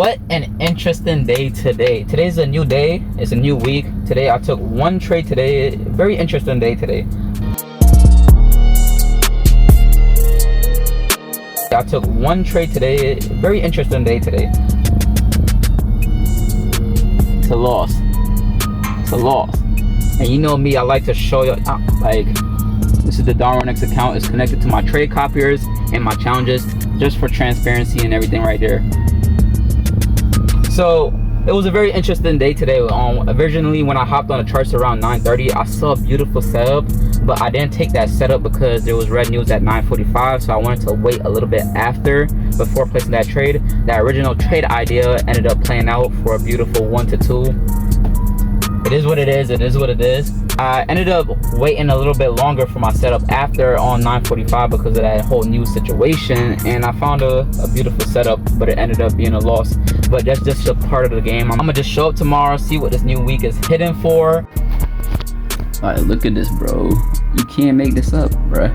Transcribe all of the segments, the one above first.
What an interesting day today. Today's a new day. It's a new week. Today I took one trade today. Very interesting day today. I took one trade today. Very interesting day today. It's a loss. It's a loss. And you know me, I like to show you, like, this is the Darwinx account. It's connected to my trade copiers and my challenges, just for transparency and everything right there. So it was a very interesting day today. Originally, when I hopped on the charts around 9:30, I saw a beautiful setup, but I didn't take that setup because there was red news at 9:45. So I wanted to wait a little bit after before placing that trade. That original trade idea ended up playing out for a beautiful 1 to 2. It is what it is. It is what it is. I ended up waiting a little bit longer for my setup after on 9:45 because of that whole new situation, and I found a beautiful setup, but it ended up being a loss. But that's just a part of the game. I'm gonna just show up tomorrow, see what this new week is hitting for. All right, look at this, bro. You can't make this up, bruh.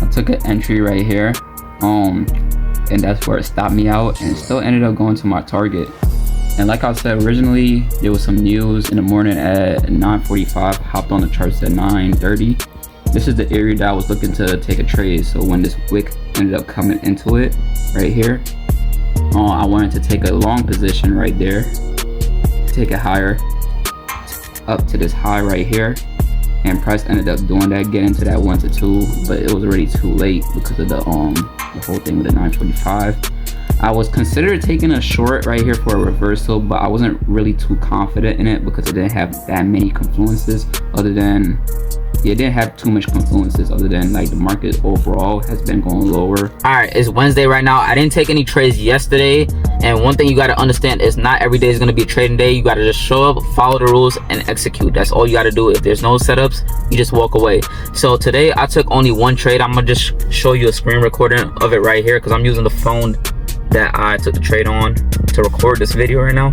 I took an entry right here, and that's where it stopped me out, and it still ended up going to my target. And like I said, originally there was some news in the morning at 9:45, hopped on the charts at 9:30. This is the area that I was looking to take a trade. So when this wick ended up coming into it right here, I wanted to take a long position right there, take it higher up to this high right here, and price ended up doing that, getting to that 1 to 2, but it was already too late because of the whole thing with the 9:45. I was considered taking a short right here for a reversal, but I wasn't really too confident in it because it didn't have that many confluences other than, it didn't have too much confluences other than like the market overall has been going lower. All right, it's Wednesday right now. I didn't take any trades yesterday. And one thing you got to understand is not every day is going to be a trading day. You got to just show up, follow the rules, and execute. That's all you got to do. If there's no setups, you just walk away. So today I took only one trade. I'm going to just show you a screen recording of it right here because I'm using the phone that I took the trade on to record this video right now.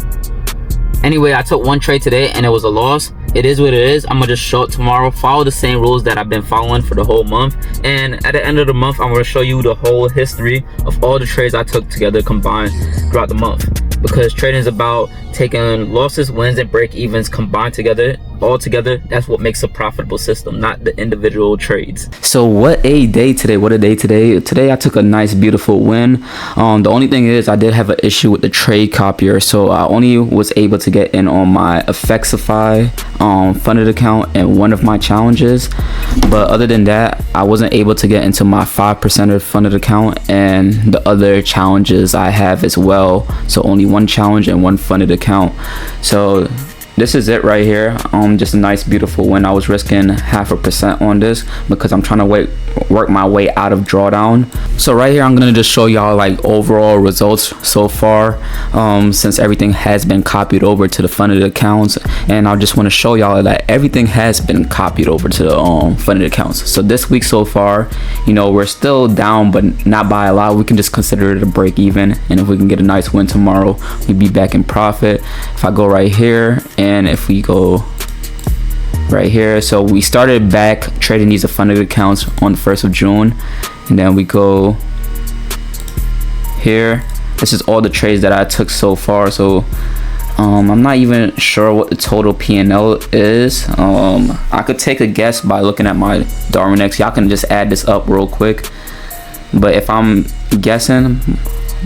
Anyway, I took one trade today and it was a loss. It is what it is. I'm gonna just show it tomorrow, follow the same rules that I've been following for the whole month, and at the end of the month I'm gonna show you the whole history of all the trades I took together combined throughout the month, because trading is about taking losses, wins, and break evens combined together, all together. That's what makes a profitable system, not the individual trades. So what a day today. What a day today. Today I took a nice beautiful win. The only thing is I did have an issue with the trade copier, so I only was able to get in on my Effectify funded account and one of my challenges, but other than that I wasn't able to get into my 5% funded account and the other challenges I have as well. So only one challenge and one funded account. So this is it right here. Just a nice beautiful win. I was risking 0.5% on this because I'm trying to work my way out of drawdown. So right here I'm gonna just show y'all like overall results so far, since everything has been copied over to the funded accounts, and I just want to show y'all that everything has been copied over to the funded accounts. So this week so far, you know, we're still down but not by a lot. We can just consider it a break even, and if we can get a nice win tomorrow, we'd be back in profit. If I go right here, and if we go right here, so we started back trading these funded accounts on the 1st of June, and then we go here. This is all the trades that I took so far. So I'm not even sure what the total P&L is. I could take a guess by looking at my Darwinx. Y'all can just add this up real quick, but if I'm guessing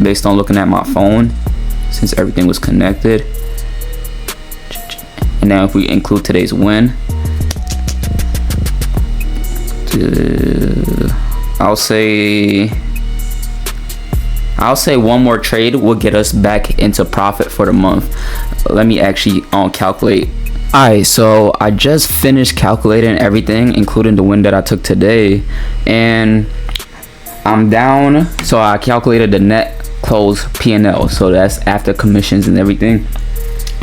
based on looking at my phone, since everything was connected, and now if we include today's win, I'll say one more trade will get us back into profit for the month. Let me actually calculate. Alright, so I just finished calculating everything, including the win that I took today, and I'm down. So I calculated the net close P&L, so that's after commissions and everything.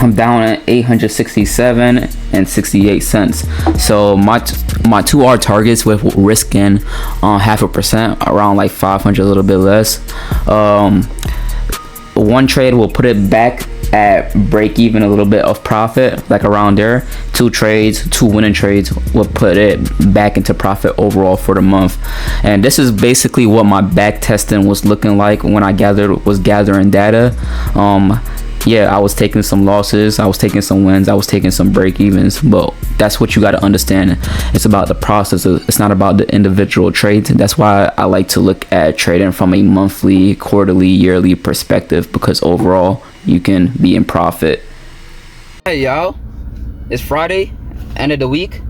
I'm down at 867 and 68 cents. So my 2R targets with risking 0.5%, around like 500, a little bit less. One trade will put it back at break even, a little bit of profit, like around there. 2 trades, 2 winning trades will put it back into profit overall for the month. And this is basically what my back testing was looking like when I was gathering data. Yeah, I was taking some losses, I was taking some wins, I was taking some break evens, but that's what you got to understand. It's about the process. It's not about the individual trades. That's why I like to look at trading from a monthly, quarterly, yearly perspective, because overall you can be in profit. Hey y'all, it's Friday, end of the week.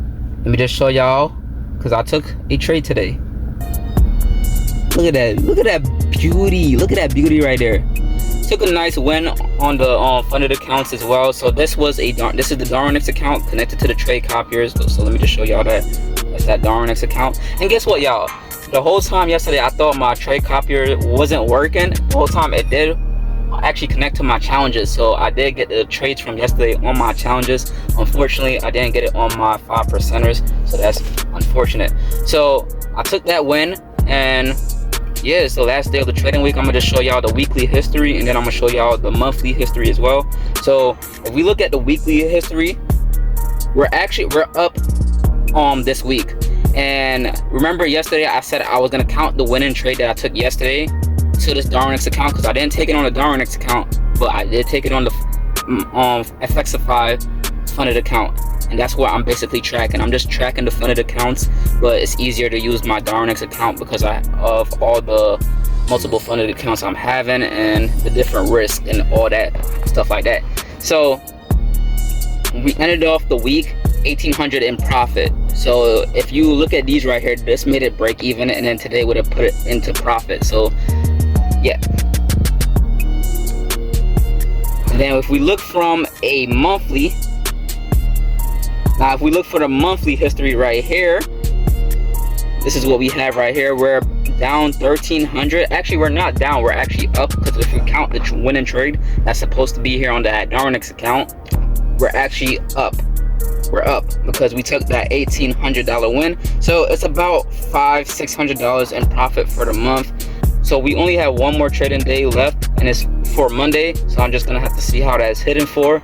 Let me just show y'all, because I took a trade today. Look at that, look at that beauty, look at that beauty right there. Took a nice win on the funded accounts as well. So this is the Darwinx account connected to the trade copiers. So let me just show y'all that. That's that Darwinx account. And guess what, y'all? The whole time yesterday I thought my trade copier wasn't working. The whole time it did actually connect to my challenges. So I did get the trades from yesterday on my challenges. Unfortunately, I didn't get it on my 5%ers. So that's unfortunate. So I took that win, and yeah, it's the last day of the trading week. I'm gonna just show y'all the weekly history, and then I'm gonna show y'all the monthly history as well. So if we look at the weekly history, we're up this week. And remember yesterday I said I was gonna count the winning trade that I took yesterday to this Darwinx account, because I didn't take it on the Darwinx account, but I did take it on the FXify funded account. And that's what I'm basically tracking. I'm just tracking the funded accounts, but it's easier to use my Darwinx account because of all the multiple funded accounts I'm having and the different risks and all that stuff like that. So we ended off the week 1,800 in profit. So if you look at these right here, this made it break even, and then today would have put it into profit. So yeah. And then if we look from a monthly, now if we look for the monthly history right here, this is what we have right here. We're down 1,300. Actually, we're not down, we're actually up, because if we count the winning trade that's supposed to be here on that Darwinx account, we're actually up. We're up because we took that $1,800 win. So it's about $500-600 in profit for the month. So we only have one more trading day left, and it's for Monday. So I'm just gonna have to see how that's hitting for,